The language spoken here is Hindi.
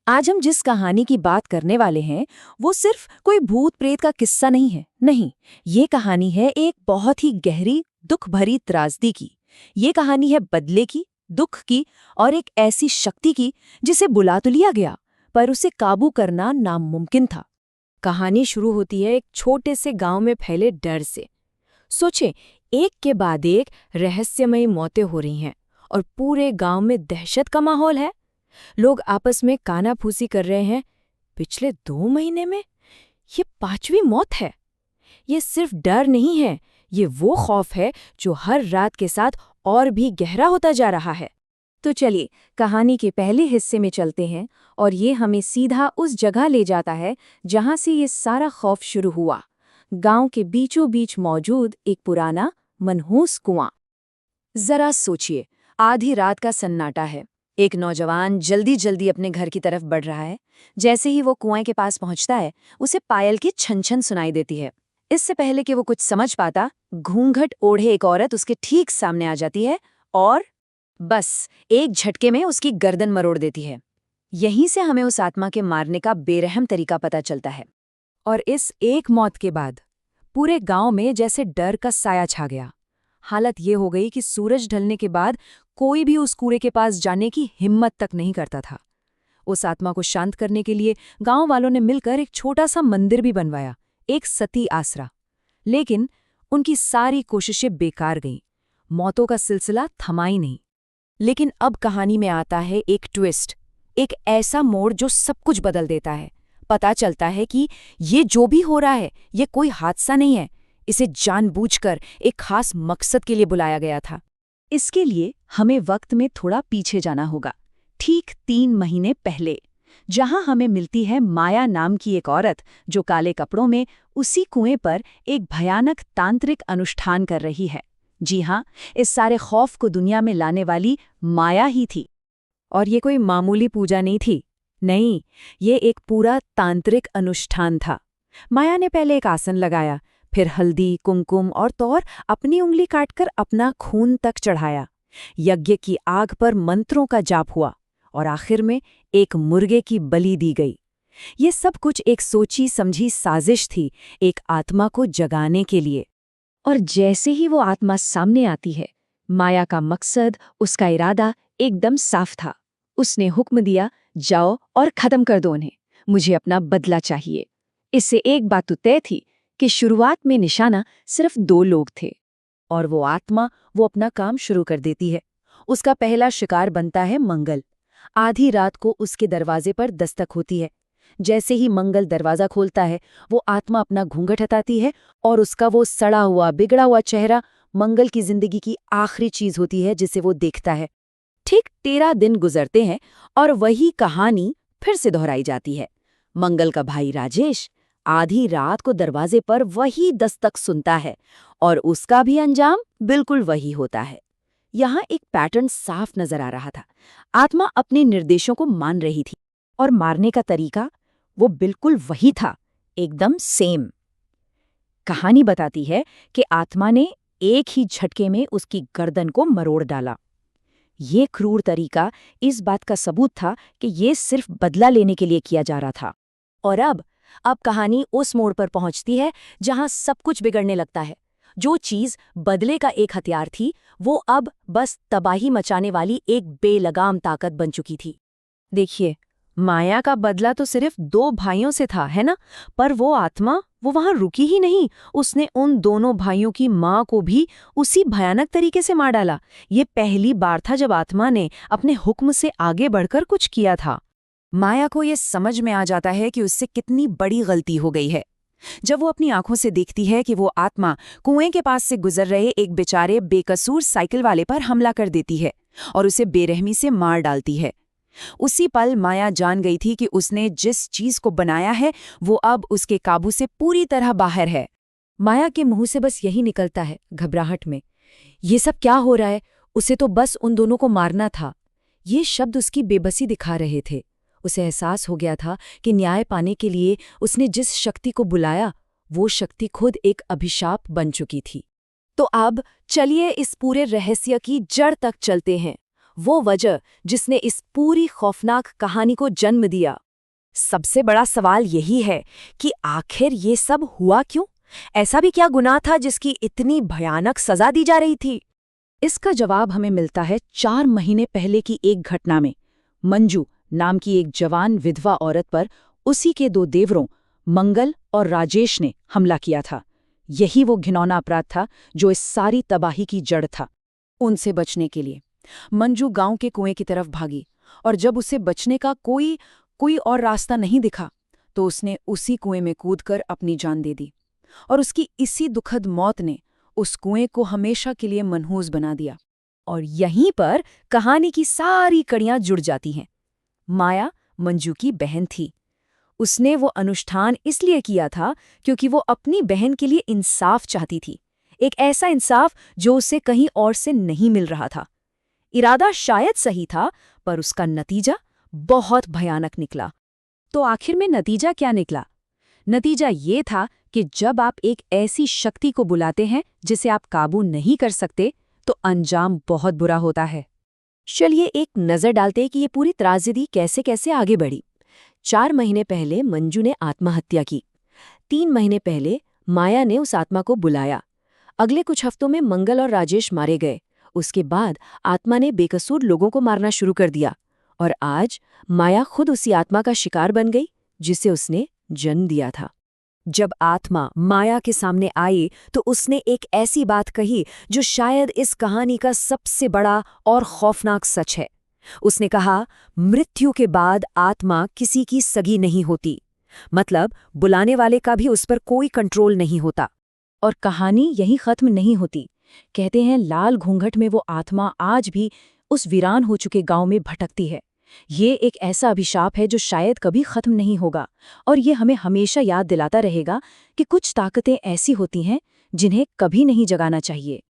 आज हम जिस कहानी की बात करने वाले हैं वो सिर्फ कोई भूत प्रेत का किस्सा नहीं है। नहीं, ये कहानी है एक बहुत ही गहरी दुख भरी त्रासदी की। ये कहानी है बदले की, दुख की और एक ऐसी शक्ति की जिसे बुला तो लिया गया पर उसे काबू करना नामुमकिन था। कहानी शुरू होती है एक छोटे से गांव में फैले डर से। सोचें, एक के बाद एक रहस्यमयी मौतें हो रही हैं और पूरे गांव में दहशत का माहौल है। लोग आपस में कानाफूसी कर रहे हैं। पिछले 2 महीने में ये 5वीं मौत है। ये सिर्फ डर नहीं है, ये वो खौफ है जो हर रात के साथ और भी गहरा होता जा रहा है। तो चलिए कहानी के पहले हिस्से में चलते हैं और ये हमें सीधा उस जगह ले जाता है जहां से ये सारा खौफ शुरू हुआ। गांव के बीचों बीच मौजूद एक पुराना मनहूस कुआं। जरा सोचिए, आधी रात का सन्नाटा है। एक नौजवान जल्दी जल्दी अपने घर की तरफ बढ़ रहा है। जैसे ही वो कुएं के पास पहुंचता है, उसे पायल की छन छन सुनाई देती है। इससे पहले कि वो कुछ समझ पाता, घूंघट ओढ़े एक औरत उसके ठीक सामने आ जाती है और बस एक झटके में उसकी गर्दन मरोड़ देती है। यहीं से हमें उस आत्मा के मारने का बेरहम तरीका पता चलता है। और इस एक मौत के बाद पूरे गांव में जैसे डर का साया छा गया। हालत ये हो गई कि सूरज ढलने के बाद कोई भी उस कुएं के पास जाने की हिम्मत तक नहीं करता था। उस आत्मा को शांत करने के लिए गांव वालों ने मिलकर एक छोटा सा मंदिर भी बनवाया, एक सती आसरा। लेकिन उनकी सारी कोशिशें बेकार गईं। मौतों का सिलसिला थमा ही नहीं। लेकिन अब कहानी में आता है एक ट्विस्ट, एक ऐसा मोड़ जो सब कुछ बदल देता है। पता चलता है कि ये जो भी हो रहा है ये कोई हादसा नहीं है, इसे जानबूझकर एक खास मकसद के लिए बुलाया गया था। इसके लिए हमें वक्त में थोड़ा पीछे जाना होगा, ठीक 3 महीने पहले, जहां हमें मिलती है माया नाम की एक औरत जो काले कपड़ों में उसी कुएं पर एक भयानक तांत्रिक अनुष्ठान कर रही है। जी हाँ, इस सारे खौफ को दुनिया में लाने वाली माया ही थी। और ये कोई मामूली पूजा नहीं थी। नहीं, ये एक पूरा तांत्रिक अनुष्ठान था। माया ने पहले एक आसन लगाया, फिर हल्दी, कुमकुम और तौर अपनी उंगली काटकर अपना खून तक चढ़ाया। यज्ञ की आग पर मंत्रों का जाप हुआ और आखिर में एक मुर्गे की बलि दी गई। ये सब कुछ एक सोची समझी साजिश थी, एक आत्मा को जगाने के लिए। और जैसे ही वो आत्मा सामने आती है, माया का मकसद, उसका इरादा एकदम साफ था। उसने हुक्म दिया, जाओ और खत्म कर दो उन्हें, मुझे अपना बदला चाहिए। इससे एक बात तो तय थी कि शुरुआत में निशाना सिर्फ 2 लोग थे और वो आत्मा वो अपना काम शुरू कर देती है। उसका पहला शिकार बनता है मंगल। आधी रात को उसके दरवाजे पर दस्तक होती है। जैसे ही मंगल दरवाजा खोलता है, वो आत्मा अपना घूंघट हटाती है और उसका वो सड़ा हुआ बिगड़ा हुआ चेहरा मंगल की जिंदगी की आखिरी चीज होती है जिसे वो देखता है। ठीक 13 दिन गुजरते हैं और वही कहानी फिर से दोहराई जाती है। मंगल का भाई राजेश आधी रात को दरवाजे पर वही दस्तक सुनता है और उसका भी अंजाम बिल्कुल वही होता है। यहाँ एक पैटर्न साफ नजर आ रहा था। आत्मा अपने निर्देशों को मान रही थी और मारने का तरीका वो बिल्कुल वही था, एकदम सेम। कहानी बताती है कि आत्मा ने एक ही झटके में उसकी गर्दन को मरोड़ डाला। ये क्रूर तरीका इस बात का सबूत था कि ये सिर्फ बदला लेने के लिए किया जा रहा था। और अब कहानी उस मोड़ पर पहुंचती है जहां सब कुछ बिगड़ने लगता है। जो चीज बदले का एक हथियार थी, वो अब बस तबाही मचाने वाली एक बेलगाम ताकत बन चुकी थी। देखिए, माया का बदला तो सिर्फ 2 भाइयों से था, है ना? पर वो आत्मा वो वहां रुकी ही नहीं। उसने उन दोनों भाइयों की मां को भी उसी भयानक तरीके से मार डाला। ये पहली बार था जब आत्मा ने अपने हुक्म से आगे बढ़कर कुछ किया था। माया को ये समझ में आ जाता है कि उससे कितनी बड़ी गलती हो गई है। जब वो अपनी आंखों से देखती है कि वो आत्मा कुएं के पास से गुजर रहे एक बेचारे बेकसूर साइकिल वाले पर हमला कर देती है और उसे बेरहमी से मार डालती है। उसी पल माया जान गई थी कि उसने जिस चीज को बनाया है वो अब उसके काबू से पूरी तरह बाहर है। माया के मुंह से बस यही निकलता है, घबराहट में, ये सब क्या हो रहा है? उसे तो बस उन दोनों को मारना था। ये शब्द उसकी बेबसी दिखा रहे थे। उसे एहसास हो गया था कि न्याय पाने के लिए उसने जिस शक्ति को बुलाया, वो शक्ति खुद एक अभिशाप बन चुकी थी। तो अब चलिए इस पूरे रहस्य की जड़ तक चलते हैं। वो वजह जिसने इस पूरी खौफनाक कहानी को जन्म दिया। सबसे बड़ा सवाल यही है कि आखिर ये सब हुआ क्यों? ऐसा भी क्या गुनाह था जिसकी इतनी भयानक सजा दी जा रही थी? इसका जवाब हमें मिलता है 4 महीने पहले की एक घटना में। मंजू नाम की एक जवान विधवा औरत पर उसी के 2 देवरों मंगल और राजेश ने हमला किया था। यही वो घिनौना अपराध था जो इस सारी तबाही की जड़ था। उनसे बचने के लिए मंजू गांव के कुएं की तरफ भागी, और जब उसे बचने का कोई और रास्ता नहीं दिखा तो उसने उसी कुएं में कूदकर अपनी जान दे दी। और उसकी इसी दुखद मौत ने उस कुएं को हमेशा के लिए मनहूस बना दिया। और यहीं पर कहानी की सारी कड़ियां जुड़ जाती हैं। माया मंजू की बहन थी। उसने वो अनुष्ठान इसलिए किया था क्योंकि वो अपनी बहन के लिए इंसाफ चाहती थी, एक ऐसा इंसाफ जो उसे कहीं और से नहीं मिल रहा था। इरादा शायद सही था, पर उसका नतीजा बहुत भयानक निकला। तो आखिर में नतीजा क्या निकला? नतीजा ये था कि जब आप एक ऐसी शक्ति को बुलाते हैं जिसे आप काबू नहीं कर सकते, तो अंजाम बहुत बुरा होता है। चलिए एक नज़र डालते हैं कि ये पूरी त्राजेडी कैसे कैसे आगे बढ़ी। 4 महीने पहले मंजू ने आत्महत्या की। 3 महीने पहले माया ने उस आत्मा को बुलाया। अगले कुछ हफ्तों में मंगल और राजेश मारे गए। उसके बाद आत्मा ने बेकसूर लोगों को मारना शुरू कर दिया। और आज माया खुद उसी आत्मा का शिकार बन गई जिसे उसने जन्म दिया था। जब आत्मा माया के सामने आई तो उसने एक ऐसी बात कही जो शायद इस कहानी का सबसे बड़ा और खौफनाक सच है। उसने कहा, मृत्यु के बाद आत्मा किसी की सगी नहीं होती। मतलब बुलाने वाले का भी उस पर कोई कंट्रोल नहीं होता। और कहानी यहीं खत्म नहीं होती। कहते हैं लाल घूंघट में वो आत्मा आज भी उस वीरान हो चुके गांव में भटकती है। ये एक ऐसा अभिशाप है जो शायद कभी खत्म नहीं होगा, और ये हमें हमेशा याद दिलाता रहेगा कि कुछ ताकतें ऐसी होती हैं जिन्हें कभी नहीं जगाना चाहिए।